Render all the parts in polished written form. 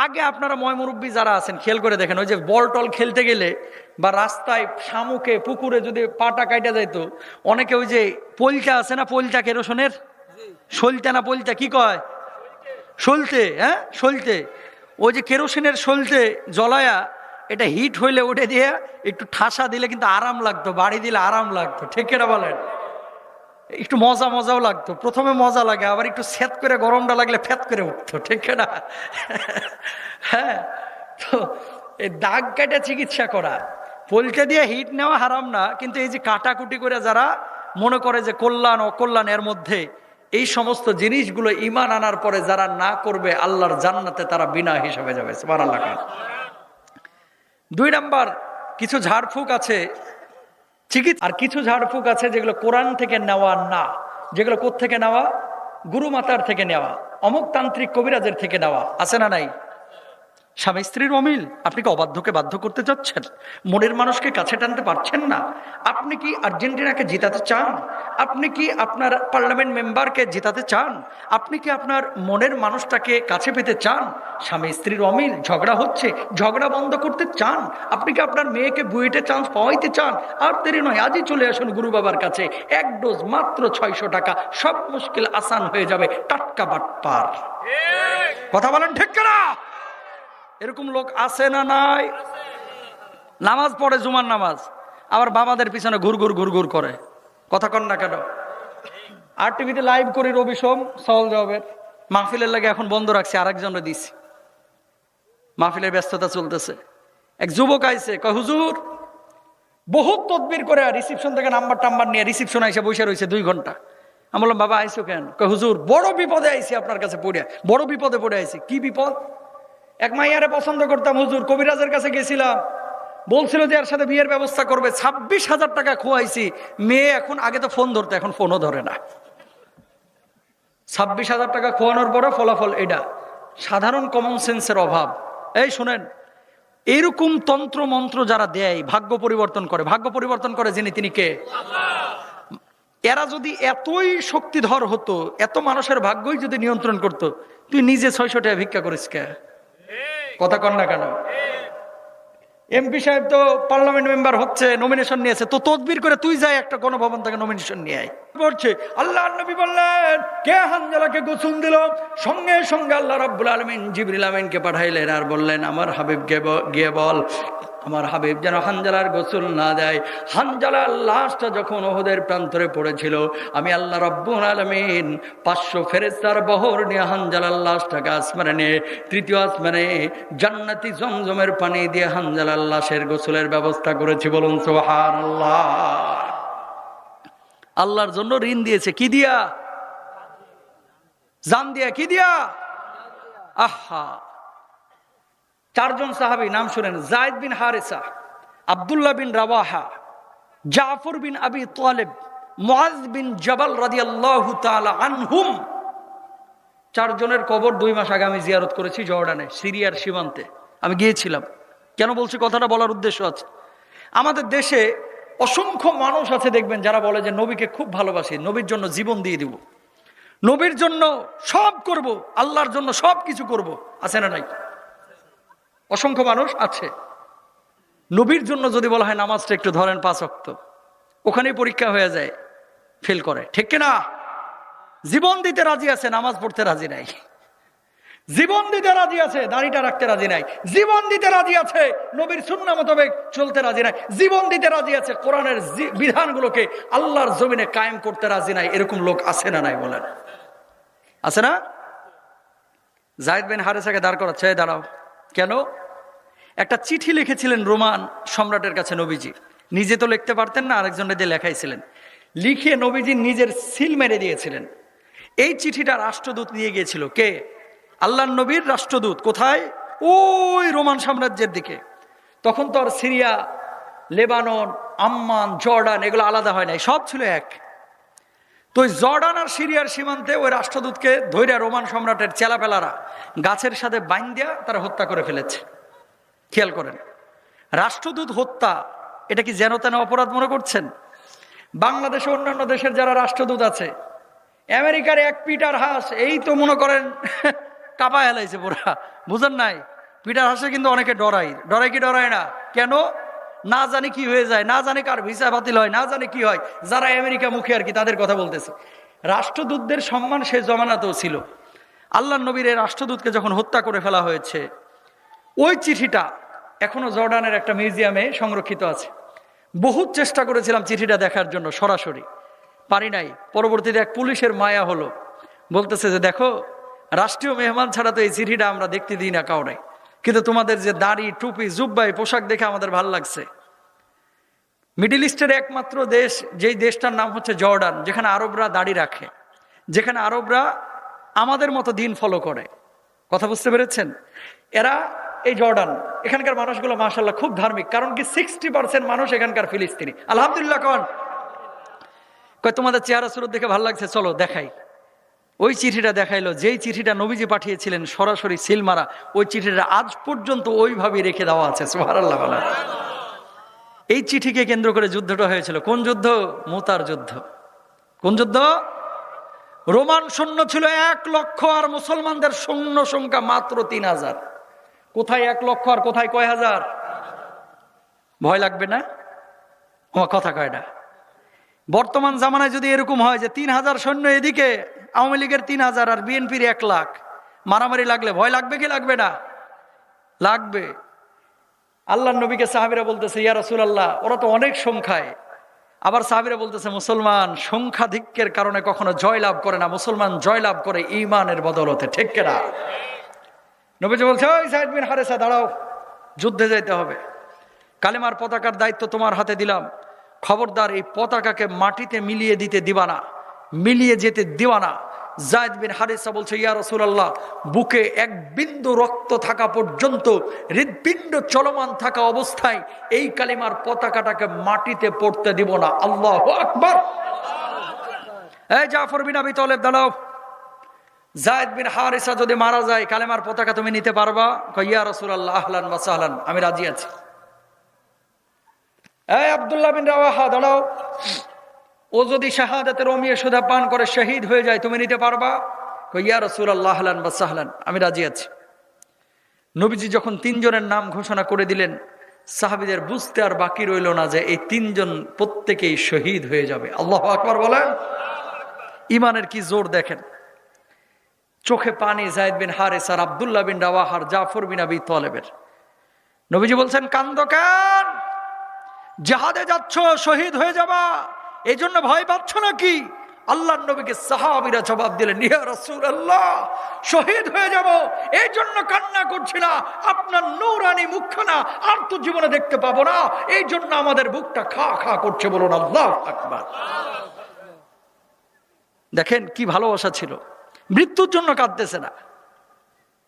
আগে আপনারা ময়মুরব্বী যারা আছেন খেয়াল করে দেখেন, ওই যে বল টল খেলতে গেলে বা রাস্তায় শামুকে পুকুরে যদি পাটা কাটা যাইতো, অনেকে ওই যে পলটা আছে না, পলটা কেরোসনের, সলতে না পলটা কি কয়, সলতে, হ্যাঁ সলতে, ওই যে কেরোসিনের সলতে জ্বলায়া এটা হিট হইলে উঠে দিয়ে একটু ঠাসা দিলে কিন্তু আরাম লাগতো, বাড়ি দিলে আরাম লাগতো, ঠিক কিনা বলেন? একটু মজাও লাগতো, প্রথমে মজা লাগে, আবার একটু স্যাত করে গরমটা লাগলে ফ্যাত করে উঠতো, ঠিক না? হ্যাঁ, তো এই দাগ কাটা চিকিৎসা করা, পোলটে দিয়ে হিট নেওয়া হারাম না, কিন্তু এই যে কাটাকুটি করে যারা মনে করে যে কল্যাণ অকল্যাণ এর মধ্যে, এই সমস্ত জিনিসগুলো ঈমান আনার পরে যারা না করবে, আল্লাহর জান্নাতে তারা বিনা হিসাবে যাবে। সুবহানাল্লাহ। 2 নাম্বার, কিছু ঝাড়ফুঁক আছে চিকিৎসা, আর কিছু ঝাড়ফুঁক আছে যেগুলো কোরআন থেকে নেওয়া না, যেগুলো কোত্থেকে নেওয়া, গুরু মাতার থেকে নেওয়া, অমুক তান্ত্রিক কবিরাজের থেকে নেওয়া, আছে না নাই? স্বামী স্ত্রীর অমিল, আপনি কি অবাধ্যকে বাধ্য করতে চাচ্ছেন? মনের মানুষকে কাছে টানতে পারছেন না? আপনি কি আর্জেন্টিনাকে জিতাতে চান? আপনি কি আপনার পার্লামেন্ট মেম্বারকে জিতাতে চান? আপনি কি আপনার মনের মানুষটাকে কাছে পেতে চান? স্বামী স্ত্রীর অমিল, ঝগড়া হচ্ছে, ঝগড়া বন্ধ করতে চান? আপনি কি আপনার মেয়েকে বুয়েটে চান্স পাওয়াইতে চান? আর দেরি নয়, আজই চলে আসুন গুরু বাবার কাছে, 1 ডোজ মাত্র 600 টাকা, সব মুশকিল আসান হয়ে যাবে। টাটকা বাটপার, কথা বলেন ঠিক কিনা? এরকম লোক আছে না নাই? নামাজ পড়ে, জুমার নামাজ, আবার বাবাদের পিছনে ঘুর করে, কথা কন না কেন? আর টিভিতে লাইভ করি রবি সোম সওয়াল জবাবের, মাহফিলের লাগে এখন বন্ধ রাখছি, আরেকজনে দিছি, মাহফিলের ব্যস্ততা চলতেছে। এক যুবক আইছে, কয় হুজুর বহুত তদবির করে রিসিপশন থেকে নাম্বার নিয়ে রিসিপশন আইসে বসে রয়েছে 2 ঘন্টা। আমি বললাম বাবা আইসো কেন? কয় হুজুর বড় বিপদে আইছি, আপনার কাছে পড়ে বড় বিপদে পড়ে আইছি। কি বিপদ? এক মাইয়ারে পছন্দ করতাম হুজুর, কবিরাজের কাছে গেছিলাম, বলছিল যে এর সাথে বিয়ের ব্যবস্থা করবে, 26,000 টাকা খোয়াইছি, মেয়ে এখন, আগে তো ফোন ধরতো, এখন ফোনও ধরে না। 26,000 টাকা খোয়ানোর পরে ফলাফল এটা। সাধারণ কমন সেন্সের অভাব। এই শোনেন, এরকম তন্ত্র মন্ত্র যারা দেয়, ভাগ্য পরিবর্তন করে, ভাগ্য পরিবর্তন করে যিনি, তিনি কে? এরা যদি এতই শক্তিধর হতো, এত মানুষের ভাগ্যই যদি নিয়ন্ত্রণ করত, তুই নিজে 600 টাকা ভিক্ষা করিস কে? কথা কন না কেন? এমপি সাহেব তো পার্লামেন্ট মেম্বার হচ্ছে, নমিনেশন নিয়েছে, তো তদবির করে তুই যাই একটা গণভবন থেকে নমিনেশন নিয়ে আয়। পড়ছে আল্লাহর নবী বললেন, কে হানজালাকে গোসল দিল? সঙ্গে সঙ্গে আল্লাহ রাব্বুল আলামিন জিবরিল আমিনকে পাঠাইলেন, আর বললেন আমার হাবিবকে গিয়ে বল, আমার হাবিব যেন হানজালার গোসল না দেয়। হানজালার লাশটা যখন ওহদের প্রান্তরে পড়েছিল, আমি আল্লাহ রাব্বুল আলামিন 500 ফেরেশতার বহর নিয়ে হানজালার লাশটাকে আসমানে নিয়ে 3য় আসমানে জান্নাতি জমজমের পানি দিয়ে হানজালার লাশের গোসলের ব্যবস্থা করেছি। বলুন সুবহানাল্লাহ। আল্লাহর জন্য ঋণ দিয়েছে, কি দিয়া? জান দিয়া। কি দিয়া? আহা। 4 জন সাহাবী নাম শুনেন, যায়েদ বিন হারেসা, আব্দুল্লাহ বিন রাওয়াহা, জাফর বিন আবি তালেব, মুআজ বিন জাবাল রাদিয়াল্লাহু তাআলা আনহুম। 4 জনের কবর 2 মাস আগে আমি জিয়ারত করেছি জর্ডানে, সিরিয়ার সীমান্তে আমি গিয়েছিলাম। কেন বলছি কথাটা, বলার উদ্দেশ্য আছে। আমাদের দেশে অসংখ্য মানুষ আছে দেখবেন যারা বলে যে নবীকে খুব ভালোবাসি, নবীর জন্য জীবন দিয়ে দিব, নবীর জন্য সব করব, আল্লাহর জন্য সব কিছু করব, আছে না নাই? অসংখ্য মানুষ আছে। নবীর জন্য যদি বলা হয় নামাজটা একটু ধরেন 5 ওয়াক্ত, ওখানেই পরীক্ষা হয়ে যায়, ফেল করে, ঠিক কিনা? জীবন দিতে রাজি আছে, নামাজ পড়তে রাজি নাই। জীবন দিতে রাজি আছে, দাড়িটা রাখতে রাজি নাই। জীবন দিতে রাজি আছে, নবীর সুন্নাহ মোতাবেক চলতে রাজি নাই। জীবন দিতে রাজি আছে, কোরআনের বিধানগুলোকে আল্লাহর জমিনে কায়েম করতে রাজি নাই। এরকম লোক আছে না নাই বলেন? আছে না? যায়েদ বিন হারেসাকে দাঁড় করাচ্ছে, দাঁড়াও। কেন? একটা চিঠি লিখেছিলেন রোমান সম্রাটের কাছে নবীজি, নিজে তো লিখতে পারতেন না, আরেকজনের দিয়ে লেখাইছিলেন, লিখে নবীজি নিজের সিল মেরে দিয়েছিলেন। এই চিঠিটা রাষ্ট্রদূত নিয়ে গিয়েছিল, কে? আল্লাহর নবীর রাষ্ট্রদূত। কোথায়? ওই রোমান সাম্রাজ্যের দিকে। তখন তো আর সিরিয়া, লেবানন, আম্মান, জর্ডান এগুলো আলাদা হয় নাই, সব ছিল এক। তো ওই জর্ডান আর সিরিয়ার সীমান্তে ওই রাষ্ট্রদূতকে ধৈর্য রোমান সম্রাটের চেলাপেলারা গাছের সাথে বাইন দিয়া তারা হত্যা করে ফেলেছে। খেয়াল করেন, রাষ্ট্রদূত হত্যা, এটা কি যেন তেন অপরাধ মনে করছেন? বাংলাদেশে অন্যান্য দেশের যারা রাষ্ট্রদূত আছে, আমেরিকার 1 পিটার হাঁস এই তো মনে করেন কাঁপা হেলাইছে পুরা, বুঝেন নাই? পিটার হাসে কিন্তু অনেকে ডরাই কি ডরায় না? কেন? না জানি কি হয়ে যায়, না জানি কার ভিসা বাতিল হয়, না জানি কি হয়। যারা আমেরিকা মুখী আর কি, তাদের কথা বলতেছে। রাষ্ট্রদূতদের সম্মান সে জমানাতেও ছিল। আল্লাহ নবীর এই রাষ্ট্রদূতকে যখন হত্যা করে ফেলা হয়েছে, ওই চিঠিটা এখনো জর্ডানের একটা মিউজিয়ামে সংরক্ষিত আছে। বহুত চেষ্টা করেছিলাম চিঠিটা দেখার জন্য, সরাসরি পারি নাই। পরবর্তীতে এক পুলিশের মায়া হলো, বলতেছে যে দেখো, রাষ্ট্রীয় মেহমান ছাড়া তো এই চিঠিটা আমরা দেখতে দিই না কাউরে, কিন্তু তোমাদের যে দাড়ি, টুপি, জুব্বাই, পোশাক দেখে আমাদের ভাল লাগছে। মিডিল ইস্টের একমাত্র দেশ, যেই দেশটার নাম হচ্ছে জর্ডান, যেখানে আরবরা দাড়ি রাখে, যেখানে আরবরা আমাদের মতো দিন ফলো করে। কথা বুঝতে পেরেছেন? এরা এই জর্ডান, এখানকার মানুষগুলো মাশাআল্লাহ খুব ধার্মিক। কারণ কি 60% মানুষ এখানকার ফিলিস্তিনি। আলহামদুলিল্লাহ কন। কয় তোমাদের চেহারা সুরত দেখে ভালো লাগছে, চলো দেখাই। ওই চিঠিটা দেখাইলো, যেই চিঠিটা নবীজি পাঠিয়েছিলেন সরাসরি সিল মারা। ওই চিঠিটা আজ পর্যন্ত ওইভাবেই রেখে দেওয়া আছে। সুবহানাল্লাহ বলেন। এই চিঠিকে কেন্দ্র করে যুদ্ধটা হয়েছিল। কোন যুদ্ধ? মুতার যুদ্ধ। কোন যুদ্ধ? রোমান সৈন্য ছিল 1 লক্ষ, আর মুসলমানদের সৈন্য সংখ্যা মাত্র 3000। কোথায় 1 লক্ষ আর কোথায় কয় হাজার? ভয় লাগবে না? আমার কথা কয় না। বর্তমান জামানায় যদি এরকম হয় যে 3000 সৈন্য এদিকে, আওয়ামী লীগের 3000 আর বিএনপির 1 লাখ, মারামারি লাগলে ভয় লাগবে কি লাগবে না? লাগবে। আল্লাহর নবীকে সাহাবীরা বলতেছে, ইয়া রাসূলুল্লাহ, ওরা তো অনেক সংখ্যায়। আবার সাহাবীরা বলতেছে, মুসলমান সংখ্যাধিক্যের কারণে কখনো জয় লাভ করে না, মুসলমান জয় লাভ করে ঈমানের বদলতে। ঠিক কিনা? নবীজি বলছে, ওই যায়েদ বিন হারেসা, দাঁড়াও, যুদ্ধে যাইতে হবে। কালেমার পতাকার দায়িত্ব তোমার হাতে দিলাম। খবরদার এই পতাকাকে মাটিতে মিলিয়ে দিতে দিবা না, মিলিয়ে যেতে দিবা না। যায়েদ বিন হারেসা বলছে, ইয়া রাসূলুল্লাহ, বুকে 1 বিন্দু রক্ত থাকা পর্যন্ত, হৃদপিণ্ড চলমান থাকা অবস্থায় এই কালিমার পতাকাটাকে মাটিতে পড়তে দিব না। আল্লাহু আকবার। এই জাফর বিন আবি তালেব, দাঁড়াও। যায়েদ বিন হারেসা যদি মারা যায়, কালেমার পতাকা তুমি নিতে পারবা? কয়, ইয়া রাসূলুল্লাহ, আহলান ওয়া সাহলান, আমি রাজি আছি। এই আব্দুল্লাহ বিন রাওয়াহা, দাঁড়াও। ও যদি শাহাদাতের অমিয়ে সুধা পান করে শহীদ হয়ে যায়, তুমি নিতে পারবা? কয়, ইয়া রাসূলুল্লাহ, আহলান ওয়া সাহলান, আমি রাজি আছি। নবীজি যখন 3 জনের নাম ঘোষণা করে দিলেন, সাহাবীদের বুঝতে আর বাকি রইল না যে এই 3 জন প্রত্যেকেই শহীদ হয়ে যাবে। আল্লাহু আকবার বলেন। ইমানের কি জোর দেখেন। চোখে পানি যায়েদ বিন হারেসা, আব্দুল্লাহ বিন রাওয়াহার, জাফর বিন আবি তালেবের। নবীজি বলছেন, কান্দো কেন? জিহাদে যাচ্ছ, শহীদ হয়ে যাবা, এই জন্য ভয় পাচ্ছ নাকি? আল্লাহর নবীকে সাহাবীরা জবাব দিলেন, ইয়া রাসূলুল্লাহ, শহীদ হয়ে যাব এই জন্য কান্না করছি না, আপনার নূরানি মুখখানা আর তো জীবনে দেখতে পাবো না, এই জন্য আমাদের বুকটা খা খা করছে। বলুন আল্লাহু আকবার। দেখেন কি ভালোবাসা ছিল। মৃত্যুর জন্য কাঁদতেছে না,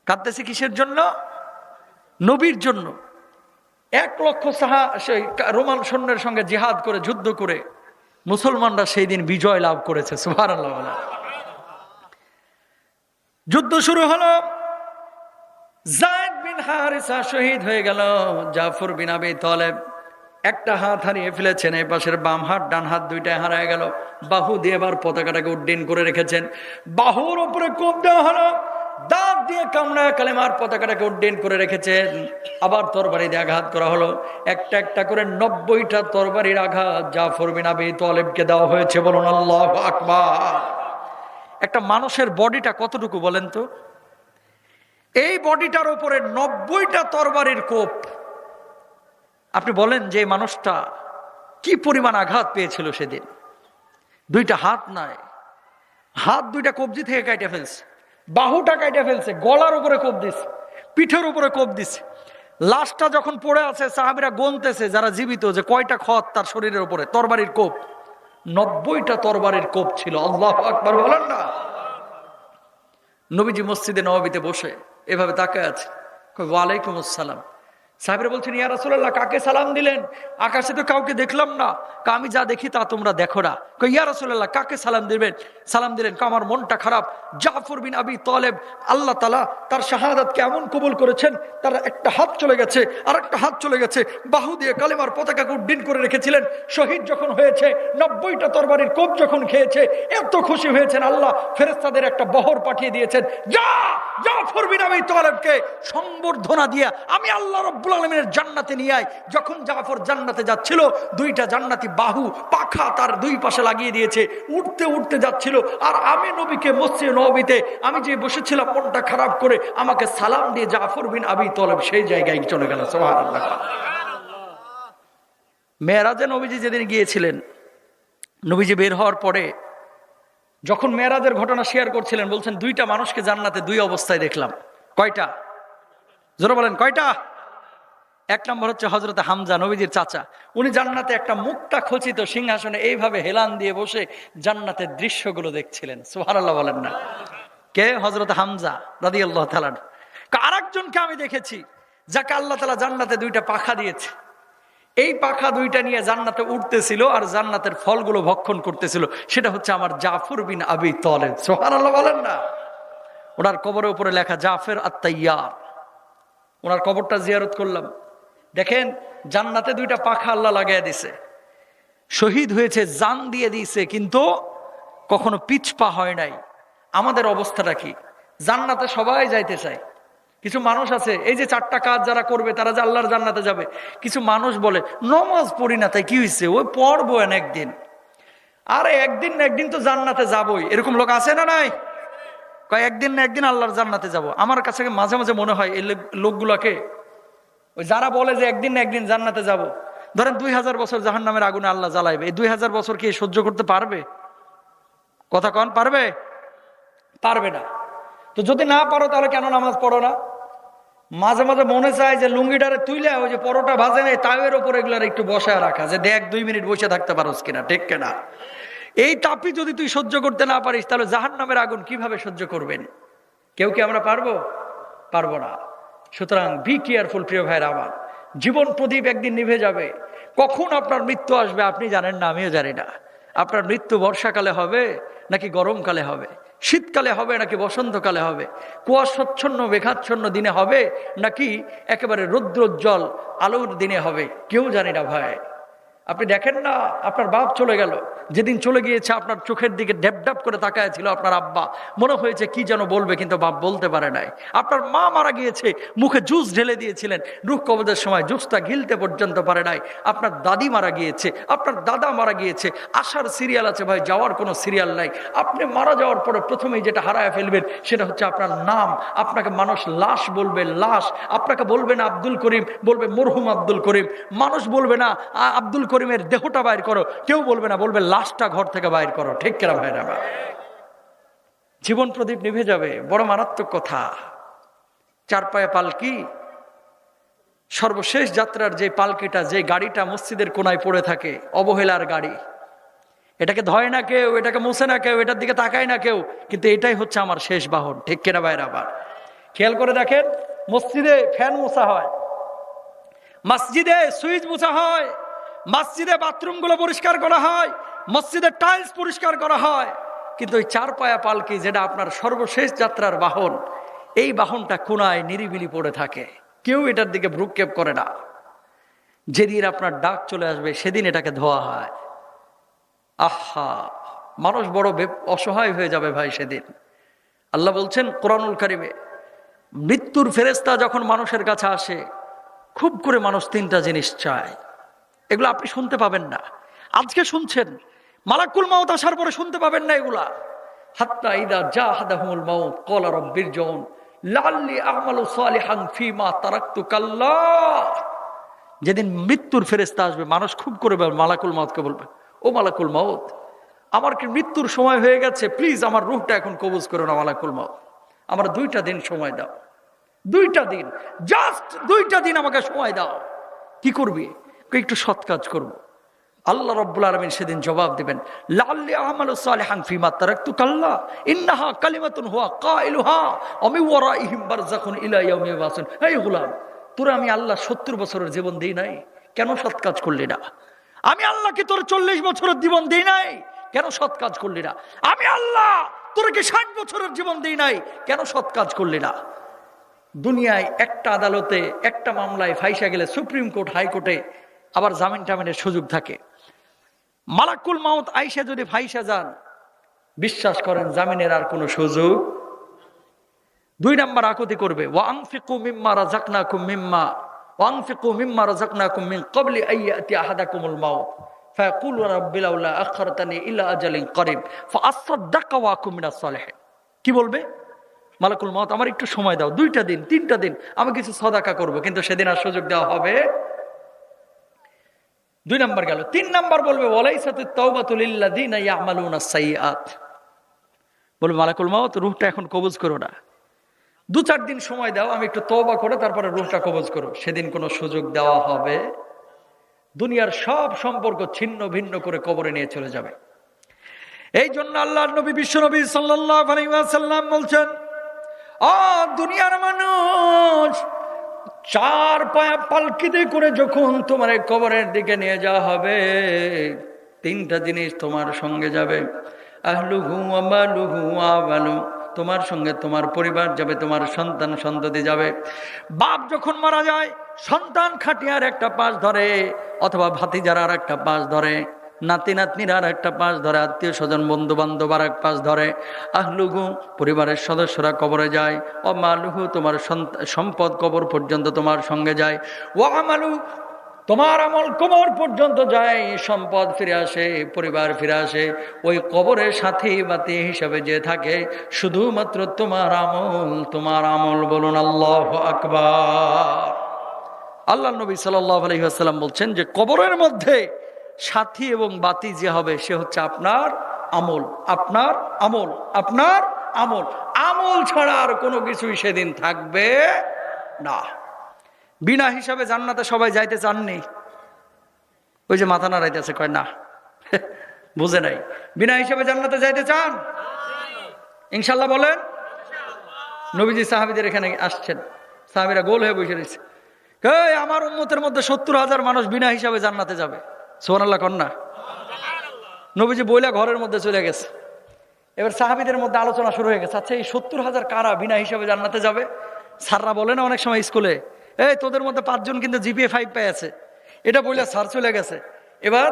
কাঁদতেছে কিসের জন্য? নবীর জন্য। 1 লক্ষ রোমান সৈন্যের সঙ্গে জিহাদ করে, যুদ্ধ করে মুসলমানরা সেই দিন বিজয় লাভ করেছে। সুবহানাল্লাহ। যুদ্ধ শুরু হলো, যায়েদ বিন হারেসা শহীদ হয়ে গেল। জাফর বিন আবি তালেব একটা হাত হারিয়ে ফেলেছেন, এই পাশের বাম হাত, ডান হাত দুইটাই হারায় গেল। বাহু দিয়ে এবার পতাকাটাকে উড্ডীন করে রেখেছেন। বাহুর উপরে কোপ দেওয়া হলো, দাঁত দিয়ে কামড়ায় কালেমার পতাকাটাকে উড্ডীন করে রেখেছেন। আবার তরবারি দিয়ে আঘাত করা হলো। একটা একটা করে 90টা তরবারির আঘাত জাফর বিন আবি তালেবকে দেওয়া হয়েছে। বলুন আল্লাহু আকবার। একটা মানুষের বডিটা কতটুকু বলেন তো? এই বডিটার উপরে 90টা তরবারির কোপ। আপনি বলেন যে এই মানুষটা কি পরিমাণ আঘাত পেয়েছিল সেদিন। 2টা হাত নাই, হাত 2টা কবজি থেকে কাটে ফেলছে, বাহুটা কাটে ফেলছে, গলার উপরে কোপ দিছে, পিঠের উপরে কোপ দিছে। লাশটা যখন পড়ে আছে, সাহাবীরা গুনতেছে যারা জীবিত, যে কয়টা ক্ষত তার শরীরের উপরে তরবারির কোপ। 90টা তরবারির কোপ ছিল। আল্লাহু আকবার বলেন না। নবীজি মসজিদে নববীতে বসে এভাবে তাকায় আছে। ওয়ালাইকুম আসসালাম। সাহাবীরা বলছেন, ইয়া রাসূলুল্লাহ, কাকে সালাম দিলেন? আকাশে তো কাউকে দেখলাম না। আমি যা দেখি তা তোমরা দেখো না। ইয়া রাসূলুল্লাহ, কাকে সালাম দিলেন? আমার মনটা খারাপ। জাফর বিন আবি তালেব, আল্লাহ তাআলা তার শাহাদাত কেমন কবুল করেছেন। তার একটা হাত চলে গেছে, আর একটা হাত চলে গেছে। বাহু দিয়ে কালেমার পতাকাকে উড্ডীন করে রেখেছিলেন। শহীদ যখন হয়েছে, 90টা তরবারির কোপ যখন খেয়েছে, এত খুশি হয়েছেন, আল্লাহ ফেরেশতাদের একটা বহর পাঠিয়ে দিয়েছেন। জাফর বিন আবি তালেবকে সংবর্ধনা দিয়ে আমি আল্লাহ রাব্বুল আলামিনের জান্নাতে নিয়ে আই। যখন জাফর জান্নাতে যাচ্ছিল, 2টা জান্নাতি বাহু পাখা তার 2 পাশে লাগিয়ে দিয়েছে, উঠতে উঠতে যাচ্ছিল। আর আমি নবীকে মসজিদে নববীতে আমি যে বসেছিলাম মনটা খারাপ করে, আমাকে সালাম দিয়ে জাফর বিন আবি তালেব সেই জায়গায় চলে গেল। সুবহানাল্লাহ। মেরাজে নবীজি যেদিন গিয়েছিলেন, নবীজি বের হওয়ার পরে যখন মেরাজের ঘটনা শেয়ার করছিলেন, বলছেন 2টা মানুষকে জান্নাতে 2 অবস্থায় দেখলাম। কয়টা? জোরে বলেন, কয়টা? 1 নম্বর হচ্ছে হযরত হামজা, নবীজির চাচা। উনি জান্নাতে একটা মুক্তা খচিত সিংহাসনে এইভাবে হেলান দিয়ে বসে জান্নাতের দৃশ্যগুলো দেখছিলেন। সুবহানাল্লাহ বলেন না? কে? হযরত হামজা রাদিয়াল্লাহু তাআলা। আরেকজনকে আমি দেখেছি, যাকে আল্লাহ তাআলা জান্নাতে 2টা পাখা দিয়েছে। এই পাখা 2টা নিয়ে জান্নাতে উঠতেছিল আর জান্নাতের ফলগুলো ভক্ষণ করতেছিল। সেটা হচ্ছে আমার জাফর বিন আবি তালেব। সুবহানাল্লাহ বলেন না? ওনার কবরের উপরে লেখা জাফর আত-তাইয়ার। ওনার কবরটা জিয়ারত করলাম। দেখেন, জান্নাতে 2টা পাখা আল্লাহ লাগাইয়া দিছে। শহীদ হয়েছে, জান দিয়ে দিয়েছে, কিন্তু কখনো পিছপা হয় নাই। আমাদের অবস্থাটা কি? জান্নাতে সবাই যাইতে চায়। কিছু মানুষ আছে, এই যে 4টা কাজ যারা করবে তারা যে আল্লাহর জান্নাতে যাবে। কিছু মানুষ বলে, নমাজ পড়ি না, তাই কি হয়েছে, ওই পড়বো একদিন। আরে একদিন না একদিন তো জান্নাতে যাবই। এরকম লোক আছে না নাই? কয় একদিন না একদিন আল্লাহর জান্নাতে যাব। আমার কাছে মাঝে মাঝে মনে হয় এই লোকগুলাকে, ওই যারা বলে যে একদিন না একদিন জান্নাতে যাব, ধরেন 2000 বছর জাহান্নামের আগুনে আল্লাহ জ্বালাইবে, এই 2000 বছর কি সহ্য করতে পারবে? কথা কন, পারবে? পারবে না। তো যদি না পারো তাহলে কেন নামাজ পড়ো না? মাঝে মাঝে মনে চায় যে লুঙ্গিটারে তুইলে ওই যে পরোটা ভাজে নেই তাওয়ের ওপর এগুলার একটু বসায় রাখা, যে দেখ 2 মিনিট বসে থাকতে পারোস কিনা, ঠিক কিনা? এই তাপই যদি তুই সহ্য করতে না পারিস, তাহলে জাহান্নামের আগুন কিভাবে সহ্য করবেন? কেউ কি আমরা পারবো? পারবো না। সুতরাং বি কেয়ারফুল প্রিয় ভাইরা আমার। জীবন প্রদীপ একদিন নিভে যাবে। কখন আপনার মৃত্যু আসবে আপনি জানেন না, আমিও জানি না। আপনার মৃত্যু বর্ষাকালে হবে নাকি গরমকালে হবে, শীতকালে হবে নাকি বসন্তকালে হবে, কুয়াশাচ্ছন্ন মেঘাচ্ছন্ন দিনে হবে নাকি একেবারে রৌদ্রোজ্জ্বল আলোর দিনে হবে, কেউ জানি না ভাই। আপনি দেখেন না, আপনার বাপ চলে গেল, যেদিন চলে গিয়েছে আপনার চোখের দিকে ড্যাপ করে তাকায় ছিল আপনার আব্বা। মনে হয়েছে কি যেন বলবে, কিন্তু বাপ বলতে পারে নাই। আপনার মা মারা গিয়েছে, মুখে জুস ঢেলে দিয়েছিলেন, রুহ কবজের সময় জুসটা গিলতে পর্যন্ত পারে নাই। আপনার দাদি মারা গিয়েছে, আপনার দাদা মারা গিয়েছে। আসার সিরিয়াল আছে ভাই, যাওয়ার কোনো সিরিয়াল নাই। আপনি মারা যাওয়ার পরে প্রথমেই যেটা হারায় ফেলবেন সেটা হচ্ছে আপনার নাম। আপনাকে মানুষ লাশ বলবে, লাশ। আপনাকে বলবে না আব্দুল করিম, বলবে মরহুম আব্দুল করিম। মানুষ বলবে না আব্দুল করিমের দেহটা বাইর করো, কেউ বলবে না, বলবে লাশটা ঘর থেকে বাইর করো, ঠিক কিনা ভাইরা? জীবন প্রদীপ নিভে যাবে, বড় মারাত্মক কথা। 4 পায়ে পালকি, সর্বশেষ যাত্রার যে পালকিটা, যে গাড়িটা মসজিদের কোনায় পড়ে থাকে, অবহেলার গাড়ি। এটাকে ধয় না কেউ, এটাকে মুছে না কেউ, এটার দিকে তাকায় না কেউ, কিন্তু এটাই হচ্ছে আমার শেষ বাহন, ঠিক কিনা ভাইরা? আবার খেয়াল করে দেখেন, মসজিদে ফ্যান মোছা হয়, মসজিদে সুইচ মোছা হয়, মসজিদে বাথরুমগুলো পরিষ্কার করা হয়, মসজিদের টাইলস পরিষ্কার করা হয়, কিন্তু ওই 4 পায়া পালকি যেটা আপনার সর্বশেষ যাত্রার বাহন, এই বাহনটা কোনায় নিরিবিলি পড়ে থাকে, কেউ এটার দিকে ভ্রুক্ষেপ করে না। যেদিন আপনার ডাক চলে আসবে সেদিন এটাকে ধোয়া হয়। আহা, মানুষ বড় অসহায় হয়ে যাবে ভাই সেদিন। আল্লাহ বলছেন কোরআনুল কারিমে, মৃত্যুর ফেরেশতা যখন মানুষের কাছে আসে, খুব করে মানুষ 3টা জিনিস চায়। এগুলো আপনি শুনতে পাবেন না, আজকে শুনছেন, মালাকুল মাউত আসার পরে শুনতে পাবেন না এগুলা। হাত্তা ইদা জাহাদাহুল মাউত ক্বালা রাব্বিরজিউন লাআল্লি আ'মালু সালিহান ফীমা তারাকতু কাল্লা। যেদিন মৃত্যুর ফেরেশতা আসবে, মানুষ খুব করে মালাকুল মাউতকে বলবে, ও মালাকুল মাউত, আমার কি মৃত্যুর সময় হয়ে গেছে, প্লিজ আমার রূহটা এখন কবজ করো না মালাকুল মাউত, আমার 2টা দিন সময় দাও, 2টা দিন, জাস্ট 2টা দিন আমাকে সময় দাও। কি করবি? একটু সৎ কাজ করবো। আল্লাহ রাব্বুল আলামিন সেদিন জবাব দিবেন, লাআল্লি আ'মালু সালিহান ফীমা তারাকতু কাল্লা ইন্নাহা কালিমাতুন হুয়া কাইলুহা ওয়া মিন ওয়ারাইহিম বারযাখুন ইলা ইয়াউমি ইউবাসুন। হে গোলাম, তোরা আমি আল্লাহ 70 বছরের জীবন দিই নাই, কেন সৎ কাজ করলি না? আমি আল্লাহকে তোর 40 বছরের জীবন দিই নাই, কেন সৎ কাজ করলি না? আমি আল্লাহ তোরকে 60 বছরের জীবন দিই নাই, কেন সৎ কাজ করলি না? দুনিয়ায় একটা আদালতে একটা মামলায় ফাইসা গেলে সুপ্রিম কোর্ট, হাইকোর্টে আবার জামিন টামিনের সুযোগ থাকে। মালাকুল মাউত আইসা যদি ফাইসা যান, বিশ্বাস করেন জামিনের আর কোনো সুযোগ। 2 নাম্বার আকুতি করবে, ওয়ানফিকু মিম্মা রাযাকনাকুম মিম্মা ওয়ানফিকু মিম্মা রাযাকনাকুম মিন ক্বাবলি আইয়াতি আহাদাকুমুল মাউত ফায়াকুলু রাব্বি লাউলা আখখারতানি ইলা আজালিন করিব ফাআসাদদাকা ওয়া আকুম মিনাস সালিহিন। কি বলবে? মালাকুল মাউত আমার একটু সময় দাও, 2টা দিন 3টা দিন, আমি কিছু সদাকা করব, কিন্তু সেদিন আর সুযোগ দেওয়া হবে। 2 নাম্বার গেল। 3 নাম্বার বলবে ওয়ালাইসাতুত তাওবাতু লিল্লাযিনা ইয়ামালুনাস সাইয়্যাত। বলবে মালাকুল মাউত রূহটা এখন কবজ করো না, 2-4 দিন সময় দাও, আমি একটু তওবা করে তারপরে রূহটা কবজ করো। সেদিন কোনো সুযোগ দেওয়া হবে? দুনিয়ার সব সম্পর্ক ছিন্ন ভিন্ন করে কবরে নিয়ে চলে যাবে। এই জন্য আল্লাহর নবী বিশ্বনবী সাল্লাল্লাহু আলাইহি ওয়াসাল্লাম বলছেন, দুনিয়ার মানুষ, 4 পায়া পালকিতে করে যখন তোমার কবরের দিকে নিয়ে যাওয়া হবে, 3টা জিনিস তোমার সঙ্গে যাবে। আহলুহু ওয়া মালুহু ওয়া আমালু, তোমার সঙ্গে তোমার পরিবার যাবে, তোমার সন্তান সন্ততি যাবে। বাপ যখন মারা যায়, সন্তান খাটিয়ার একটা পাশ ধরে, অথবা ভাতিজার আর একটা পাশ ধরে, নাতি নাতনির আর একটা পাশ ধরে, আত্মীয় স্বজন বন্ধু বান্ধব আর এক পাশ ধরে। আহলুহু, পরিবারের সদস্যরা কবরে যায়। ও মালুহু, তোমার সম্পদ কবর পর্যন্ত তোমার সঙ্গে যায়। ও আমালু, তোমার আমল কবর পর্যন্ত যায়, সম্পদ ফিরে আসে, পরিবার ফিরে আসে। ওই কবরের সাথী বাতি হিসাবে যে থাকে শুধুমাত্র তোমার আমল, তোমার আমল। বলুন আল্লাহু আকবার। আল্লাহ নবী সাল্লাল্লাহু আলাইহি ওয়াসাল্লাম বলছেন যে কবরের মধ্যে সাথী এবং বাতি যে হবে সে হচ্ছে আপনার আমল, আপনার আমল, আপনার আমল। আমল ছাড়া আর কোনো কিছুই সেদিন থাকবে না। বিনা হিসাবে জান্নাতে সবাই যাইতে চাননি? ওই যে মাথা নাড়াইতেছে, কয় না, বুঝে নাই। বিনা হিসাবে জান্নাতে যাইতে চান? ইনশাল্লাহ বলেন। নবীজি সাহাবীদের এখানে আসছেন, সাহাবীরা গোল হয়ে বসে রয়েছে। আমার উম্মতের মধ্যে 70,000 মানুষ বিনা হিসাবে জান্নাতে যাবে। সুবহানাল্লাহ কন্যা। নবীজি বইলা ঘরের মধ্যে চলে গেছে। এবার সাহাবীদের মধ্যে আলোচনা শুরু হয়ে গেছে, আচ্ছা এই 70,000 কারা বিনা হিসাবে জান্নাতে যাবে? স্যাররা বলে না অনেক সময় স্কুলে, তোদের মধ্যে 5 জন কিন্তু জিপিএ 5 পেয়েছে, এটা বইলা স্যার চলে গেছে। এবার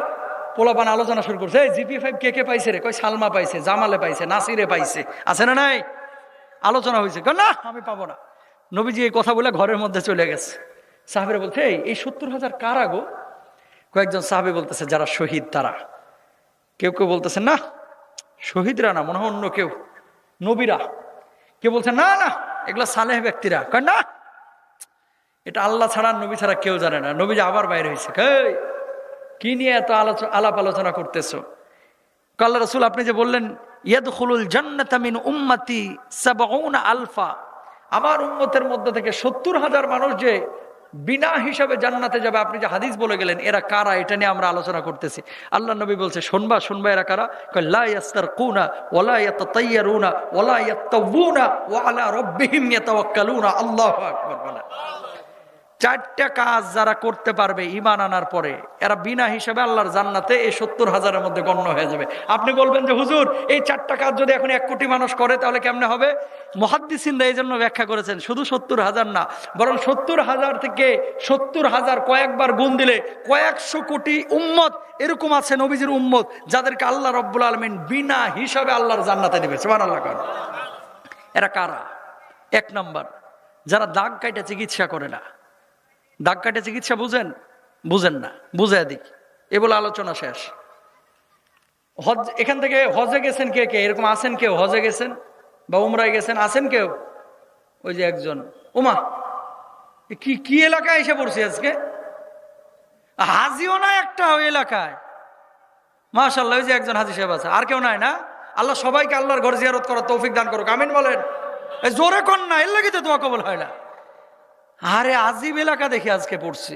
পোলাপান আলোচনা শুরু করছে, জিপিএ 5 কে কে পাইছে রে? কই সালমা পাইছে, জামালে পাইছে, নাসিরে পাইছে, আছে না নাই? আলোচনা হয়েছে, না আমি পাবো না। নবীজি এই কথা বলে ঘরের মধ্যে চলে গেছে। সাহাবীরা বলছে, এই 70,000 কারা গো? কয়েকজন সাহাবী বলতেছে যারা শহীদ তারা। কেউ কেউ বলতেছে না শহীদরা না, মনে হয় অন্য কেউ, নবীরা। কেউ বলছে না না এগুলো সালেহ ব্যক্তিরা। কয় না, এটা আল্লাহ ছাড়া নবী ছাড়া কেউ জানে না। নবী আবার বাইরে হয়েছে, কি নিয়ে এত আলাপ আলোচনা করতেছো? আল্লাহ রাসূল আপনি যে বললেন ইয়াদখুলুল জান্নাতা মিন উম্মতি ৭০ আলফা, আমার উম্মতের মধ্যে থেকে ৭০,000 মানুষ যে বিনা হিসাবে জান্নাতে যাবে, আপনি যে হাদিস বলে গেলেন, এরা কারা? এটা নিয়ে আমরা আলোচনা করতেছি। আল্লাহ নবী বলছে শুনবা শুনবা, এরা কারা? লা ইয়াস্তারকুনা ওয়ালা ইয়াতাতায়্যারুনা ওয়ালা ইয়াতাওয়ুনা ওয়া আলা রাব্বিহিম ইয়াতাওয়াক্কালুনা। আল্লাহু আকবার বলেন। 4টা কাজ যারা করতে পারবে ঈমান আনার পরে, এরা বিনা হিসাবে আল্লাহর জান্নাতে এই 70,000-এর মধ্যে গণ্য হয়ে যাবে। আপনি বলবেন যে হুজুর এই 4টা কাজ যদি এখন 1 কোটি মানুষ করে তাহলে কেমনে হবে? মুহাদ্দিসিনরা এই জন্য ব্যাখ্যা করেছেন শুধু 70,000 না, বরং 70,000 থেকে 70,000 কয়েকবার গুণ দিলে কয়েকশো কোটি উম্মত এরকম আছে, নবীজির উম্মত, যাদেরকে আল্লাহ রাব্বুল আলামিন বিনা হিসাবে আল্লাহর জান্নাতে দিবে। সুবহানাল্লাহ। এরা কারা? 1 নাম্বার, যারা দাগ কাটা চিকিৎসা করে না। দাগ কাটে চিকিৎসা বুঝেন? বুঝেন না, বুঝে দিক। এ বলে আলোচনা শেষ। হজ, এখান থেকে হজে গেছেন কে কে? এরকম আছেন কেউ? হজে গেছেন বা উমরায় গেছেন, আছেন কেউ? ওই যে একজন, ওমা কি এলাকায় এসে পড়ছি আজকে, হাজিও না একটা ওই এলাকায়, মাশাআল্লাহ। ওই যে একজন হাজি সাহেব আছে, আর কেউ নাই না? আল্লাহ সবাইকে আল্লাহর ঘর জিয়ারত করার তৌফিক দান করুক, আমিন বলেন। জোরে কর না, এর লাগি তো দোয়া কবুল হয় না। আরে আজিব এলাকা দেখে আজকে পড়ছি,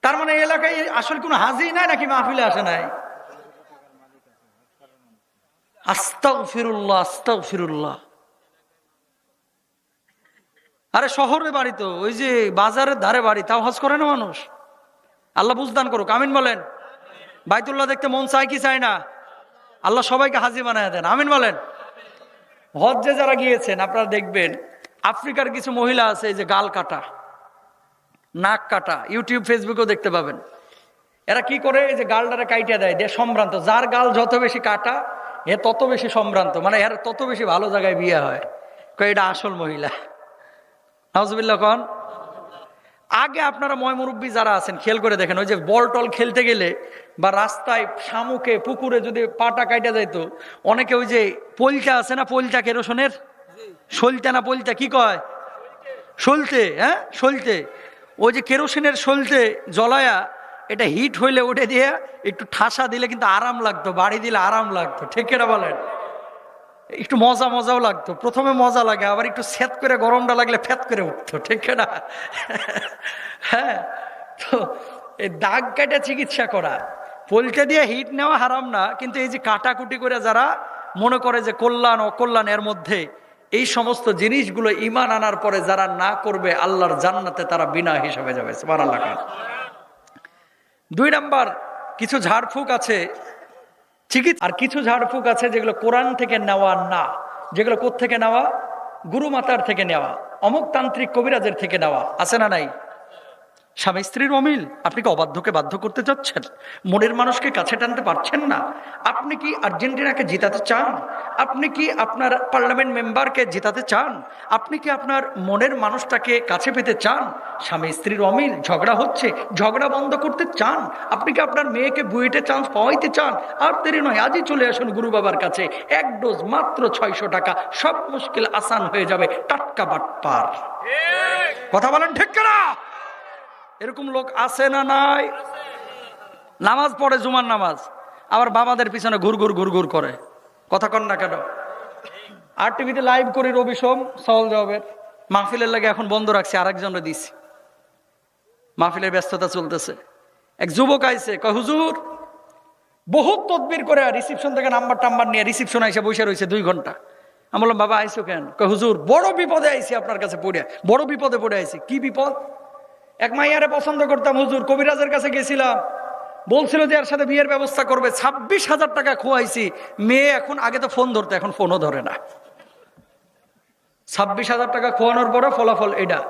তার মানে এলাকায় আসলে কোনো হাজি নাই নাকি মাহফিলে আসে নাই? আস্তাগফিরুল্লাহ, আস্তাগফিরুল্লাহ। আরে শহরে বাড়ি তো, ওই যে বাজারের ধারে বাড়ি, তাও হজ করে না মানুষ। আল্লাহ বুঝদান করুক, আমিন বলেন। বাইতুল্লাহ দেখতে মন চায় কি চায় না? আল্লাহ সবাইকে হাজি বানায় দেন, আমিন বলেন। হজ্জে যারা গিয়েছেন আপনারা দেখবেন আফ্রিকার কিছু মহিলা আছে এই যে গাল কাটা, নাক কাটা, ইউটিউব ফেসবুকেও দেখতে পাবেন। এরা কি করে, এই যে গালটারে কাইটা দেয়, দিয়ে সম্ভ্রান্ত। যার গাল যত বেশি কাটা এ তত বেশি সম্ভ্রান্ত, মানে এর তত বেশি ভালো জায়গায় বিয়ে হয়। এটা আসল মহিলা। নাউজুবিল্লাহ কন। আগে আপনারা ময়মুরব্বী যারা আছেন খেয়াল করে দেখেন, ওই যে বল টল খেলতে গেলে বা রাস্তায় শামুকে পুকুরে যদি পাটা কাইটা যাইতো, অনেকে ওই যে পলটা আছে না, পলটা কেরোসনের, সলতে না পলটা কি কয়, সলতে, হ্যাঁ সলতে, ওই যে কেরোসিনের সলতে জ্বলায়া এটা হিট হইলে উঠে দিয়ে একটু ঠাসা দিলে কিন্তু আরাম লাগতো, বাড়ি দিলে আরাম লাগতো, ঠিক এটা বলেন? একটু মজা মজাও লাগতো, প্রথমে মজা লাগে, আবার একটু সেত করে গরমটা লাগলে ফ্যাত করে উঠতো, ঠিক না? হ্যাঁ, তো এই দাগ কাটা চিকিৎসা করা, পোলটে দিয়ে হিট নেওয়া হারাম না, কিন্তু এই যে কাটাকুটি করে যারা মনে করে যে কল্যাণ অকল্যাণ এর মধ্যে, এই সমস্ত জিনিসগুলো ঈমান আনার পরে যারা না করবে, আল্লাহর জান্নাতে তারা বিনা হিসাবে যাবে, সুবহানাল্লাহ। 2 নাম্বার, কিছু ঝাড়ফুঁক আছে চিকিৎসা, আর কিছু ঝাড়ফুঁক আছে যেগুলো কোরআন থেকে নেওয়া না, যেগুলো কোত্থেকে নেওয়া, গুরু মাতার থেকে নেওয়া, অমুক তান্ত্রিক কবিরাজের থেকে নেওয়া, আছে না নাই? স্বামী স্ত্রীর অমিল, আপনি কি অবাধ্যকে বাধ্য করতে চাচ্ছেন? মনের মানুষকে কাছে টানতে পারছেন না? আপনি কি আর্জেন্টিনাকে জিতাতে চান? আপনি কি আপনার পার্লামেন্ট মেম্বারকে জিতাতে চান? আপনি কি আপনার মনের মানুষটাকে কাছে পেতে চান? স্বামী স্ত্রীর অমিল, ঝগড়া হচ্ছে, ঝগড়া বন্ধ করতে চান? আপনি কি আপনার মেয়েকে বুয়েটে চান্স পাওয়াইতে চান? আর দেরি নয়, আজই চলে আসুন গুরু বাবার কাছে, 1 ডোজ মাত্র 600 টাকা, সব মুশকিল আসান হয়ে যাবে। টাটকা বাটপার, কথা বলেন ঠিক না? এরকম লোক আছে না নাই? নামাজ পড়ে, জুমার নামাজ, আবার বাবাদের পিছনে ঘুরঘুর ঘুরঘুর করে, কথা কন না কেন? আর টিভিতে লাইভ করি রবি সোম সওয়াল জবাবের, মাহফিলের লাগে এখন বন্ধ রাখছি, আরেকজনরে দিছি, মাহফিলের ব্যস্ততা চলতেছে। এক যুবক আইছে, কয় হুজুর বহুত তদবির করে রিসিপশন থেকে নাম্বার টাম্বার নিয়ে রিসিপশন আইসে বসে রয়েছে 2 ঘন্টা। আমি বললাম বাবা আইসো কেন? কয় হুজুর বড় বিপদে আইছি, আপনার কাছে পড়ে বড় বিপদে পড়ে আইছি। কি বিপদ? এক মাইয়ারে পছন্দ করতাম হুজুর, কবিরাজের কাছে গেছিলাম, বলছিল যে এর সাথে বিয়ের ব্যবস্থা করবে, 26,000 টাকা খোয়াইছি, মেয়ে এখন, আগে তো ফোন ধরতো, এখন ফোনও ধরে না। 26,000 টাকা খোয়ানোর পরে ফলাফল এটা।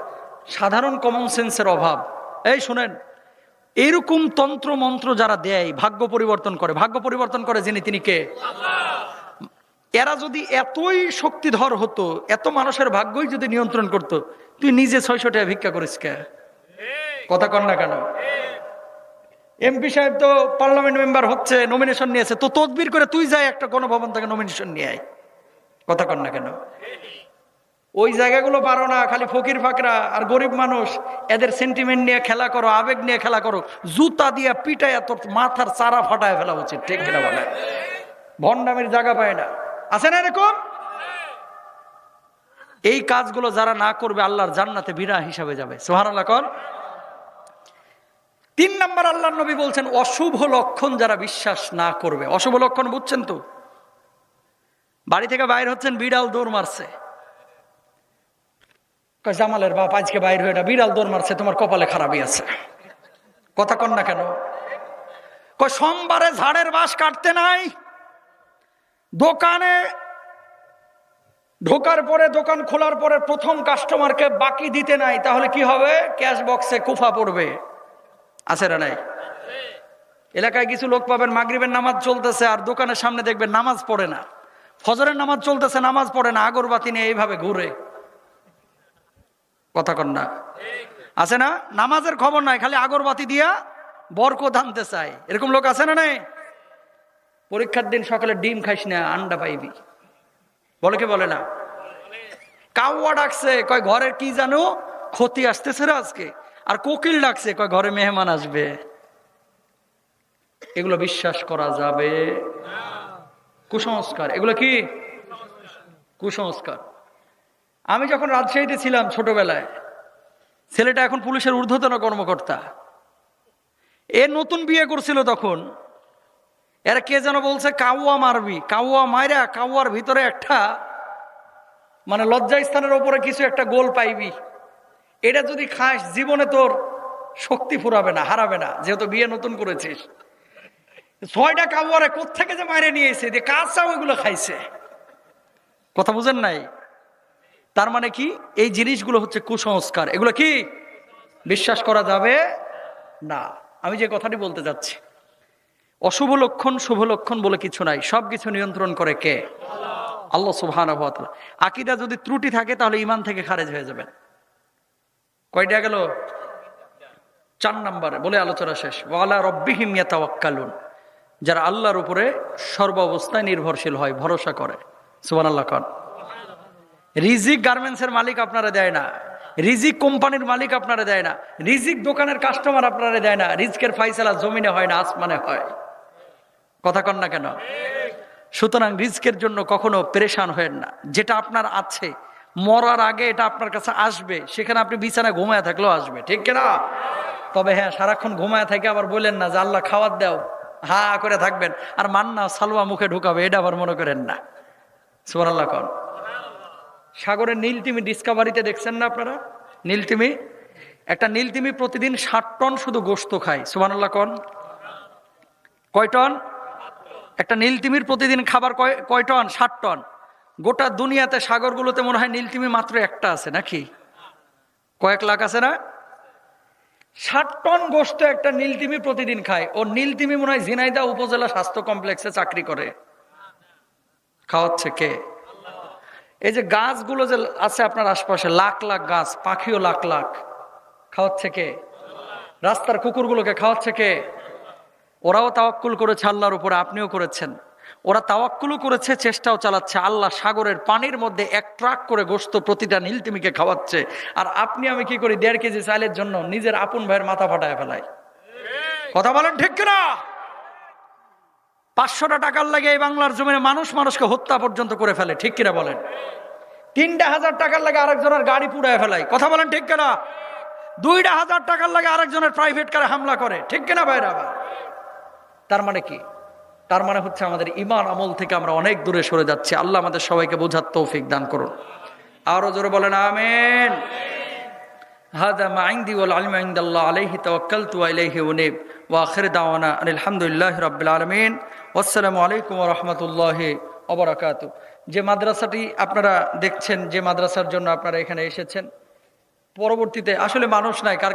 সাধারণ কমন সেন্সের অভাব। এই শুনেন, এরকম তন্ত্র মন্ত্র যারা দেয়, ভাগ্য পরিবর্তন করে, ভাগ্য পরিবর্তন করে যিনি, তিনি কে? এরা যদি এতই শক্তিধর হতো, এত মানুষের ভাগ্যই যদি নিয়ন্ত্রণ করত, তুই নিজে 600 টাকা ভিক্ষা করিস কে? কথা কন না কেন? এমপি সাহেব তো পার্লামেন্ট মেম্বার হচ্ছে, নমিনেশন নিয়েছে, তো তদবির করে তুই যাই একটা গণভবন থেকে নমিনেশন নিয়ে আয়, কথা কন না কেন? ওই জায়গাগুলো পারো না, খালি ফকির ফাকরা আর গরিব মানুষ, এদের সেন্টিমেন্ট নিয়ে খেলা করো, আবেগ নিয়ে খেলা করো, জুতা দিয়ে পিটায় তোর মাথার চারা ফাটায় ফেলা উচিত, ঠিক কিনা বলে? ভণ্ডামির জায়গা পায় না, আছে না এরকম? এই কাজগুলো যারা না করবে, আল্লাহর জান্নাতে বিনা হিসাবে যাবে, সুবহানাল্লাহ কর। 3 নাম্বার, আল্লাহর নবী বলছেন অশুভ লক্ষণ যারা বিশ্বাস না করবে। অশুভ লক্ষণ বুঝছেন তো? বাড়ি থেকে বাইর হচ্ছেন, বিড়াল দৌড় মারছে, জামালের বাপ আজকে বাইর হয়ে, বিড়াল দৌড় মারছে, তোমার কপালে খারাপই আছে, কথা কন না কেন? সোমবারে ঝাড়ের বাঁশ কাটতে নাই, দোকানে ঢোকার পরে, দোকান খোলার পরে প্রথম কাস্টমারকে বাকি দিতে নাই, তাহলে কি হবে? ক্যাশ বক্সে কুফা পড়বে, আছে না নাই? এলাকায় কিছু লোক পাবেন, মাগরিবের নামাজ চলতেছে আর দোকানের সামনে দেখবেন নামাজ পড়ে না, ফজরের নামাজ চলতেছে নামাজ পড়ে না, আগরবাতি নিয়ে এইভাবে ঘুরে, কথা কন না? আছে না? নামাজের খবর নাই, খালি আগরবাতি দিয়া বরকত আনতে চায়, এরকম লোক আছে না নাই? পরীক্ষার দিন সকালে ডিম খাইস না, আন্ডা পাইবি, বলে কি বলে না? কাউয়া ডাকছে, কয় ঘরের কি জানো ক্ষতি আসতেছে রে আজকে, আর কোকিল ডাকছে, কয় ঘরে মেহমান আসবে। এগুলো বিশ্বাস করা যাবে? কুসংস্কার, এগুলো কি কুসংস্কার। আমি যখন রাজশাহীতে ছিলাম ছোটবেলায়, ছেলেটা এখন পুলিশের ঊর্ধ্বতন কর্মকর্তা, এ নতুন বিয়ে করছিল তখন, এরা কে যেন বলছে কাউয়া মারবি, কাউয়া মাইরা কাউয়ার ভিতরে একটা মানে লজ্জা স্থানের ওপরে কিছু একটা গোল পাইবি, এটা যদি খাস জীবনে তোর শক্তি ফুরাবে না, হারাবে না, যেহেতু বিয়ে নতুন করেছিস। 6টা কাবুয়ারে কোত্থেকে যে মাইরে নিয়ে এসে যে কাঁচা ওইগুলো খাইছে। কথা বুঝেন নাই? তার মানে কি, এই জিনিসগুলো হচ্ছে কুসংস্কার। এগুলো কি বিশ্বাস করা যাবে না। আমি যে কথাটি বলতে যাচ্ছি, অশুভ লক্ষণ শুভ লক্ষণ বলে কিছু নাই, সবকিছু নিয়ন্ত্রণ করে কে? আল্লাহ সুবহানাহু ওয়া তাআলা। আকীদা যদি ত্রুটি থাকে তাহলে ঈমান থেকে খারেজ হয়ে যাবেন। কয়টা গেল? 4 নম্বরে বলে আলোচনা শেষ। ওয়া আলা রাব্বিহিম ইয়াতাওয়াক্কালুন, যারা আল্লাহর উপরে সর্বাবস্থায় নির্ভরশীল হয়, ভরসা করে। সুবহানাল্লাহ কোন। রিজিক গার্মেন্টসের মালিক আপনারা দেয় না, রিজিক কোম্পানির মালিক আপনারা দেয় না, রিজিক দোকানের কাস্টমার আপনারা দেয় না, রিজকের ফাইসালা জমিনে হয় না, আসমানে হয়। কথা কন না কেন? সুতরাং রিজকের জন্য কখনো পেরেশান হয়েন না। যেটা আপনার আছে, মরার আগে এটা আপনার কাছে আসবে, সেখানে আপনি বিছানায় ঘুমায় থাকলেও আসবে, ঠিক কিনা? তবে হ্যাঁ, সারাক্ষণ ঘুমায় থাকে আবার বলেন না যে আল্লাহ খাওয়ার দাও, হা করে থাকবেন আর মান্না সালওয়া মুখে ঢুকাবে, এটা আবার মনে করেন না। সুবহানাল্লাহ কোন। সাগরের নীলতিমি ডিসকভারিতে দেখছেন না আপনারা? নীলতিমি, একটা নীলতিমি প্রতিদিন 60 টন শুধু গোশত খায়। সুবহানাল্লাহ কোন। কয় টন? একটা নীলতিমির প্রতিদিন খাবার কয় টন? 60 টন। গোটা দুনিয়াতে সাগরগুলোতে মনে হয় নীলতিমি মাত্র একটা আছে নাকি? কয়েক লাখ আছে না? 60 টন গোশত একটা নীলতিমি প্রতিদিন খায়। ও নীলতিমি মনে হয় ঝিনাইদহ উপজেলা স্বাস্থ্য কমপ্লেক্সে চাকরি করে। খাওয়াচ্ছে কে? এই যে গাছগুলো যে আছে আপনার আশপাশে, লাখ লাখ গাছ, পাখিও লাখ লাখ, খাওয়াচ্ছে কে? রাস্তার কুকুরগুলোকে খাওয়াচ্ছে কে? ওরাও তাওয়াক্কুল করেছে আল্লাহর উপরে, আপনিও করেছেন। ওরা তাওয়াক্কুলও করেছে, চেষ্টাও চালাচ্ছে। আল্লাহ সাগরের পানির মধ্যে 1 ট্রাক করে গোশত প্রতিটা নীলতিমিকে খাওয়াচ্ছে। আর আপনি আমি কি করি? 1.5 কেজি চালের জন্য নিজের আপন ভাইয়ের মাথা ফাটায় ফেলাই। কথা বলেন ঠিক কিনা? 500টা টাকার লাগে এই বাংলার জমিনে মানুষকে হত্যা পর্যন্ত করে ফেলে, ঠিক কিনা বলেন? 3,000 টাকার লাগে আরেকজনের গাড়ি পুড়ায় ফেলাই। কথা বলেন ঠিক কিনা? 2,000 টাকার লাগে আরেকজনের প্রাইভেট কারে হামলা করে, ঠিক কিনা ভাইরা? তার মানে কি? তার মানে হচ্ছে আমাদের ঈমান আমল থেকে আমরা অনেক দূরে সরে যাচ্ছি। আল্লাহ আমাদের সবাইকে বোঝার তৌফিক দান করুন। আরো জোরে বলেন আমিন। হাদা মা ইনদি ওয়াল ইলমু ইনদাল্লাহ আলাইহি তাওয়াক্কালতু ওয়া ইলাইহি উনীব ওয়া আখির দাওয়ানা আলহামদুলিল্লাহি রাব্বিল আলামিন। আসসালামু আলাইকুম ওয়া রাহমাতুল্লাহি ওয়া বারাকাতুহু। যে মাদ্রাসাটি আপনারা দেখছেন, যে মাদ্রাসার জন্য আপনারা এখানে এসেছেন, পরবর্তীতে আসলে মানুষ নাই, কার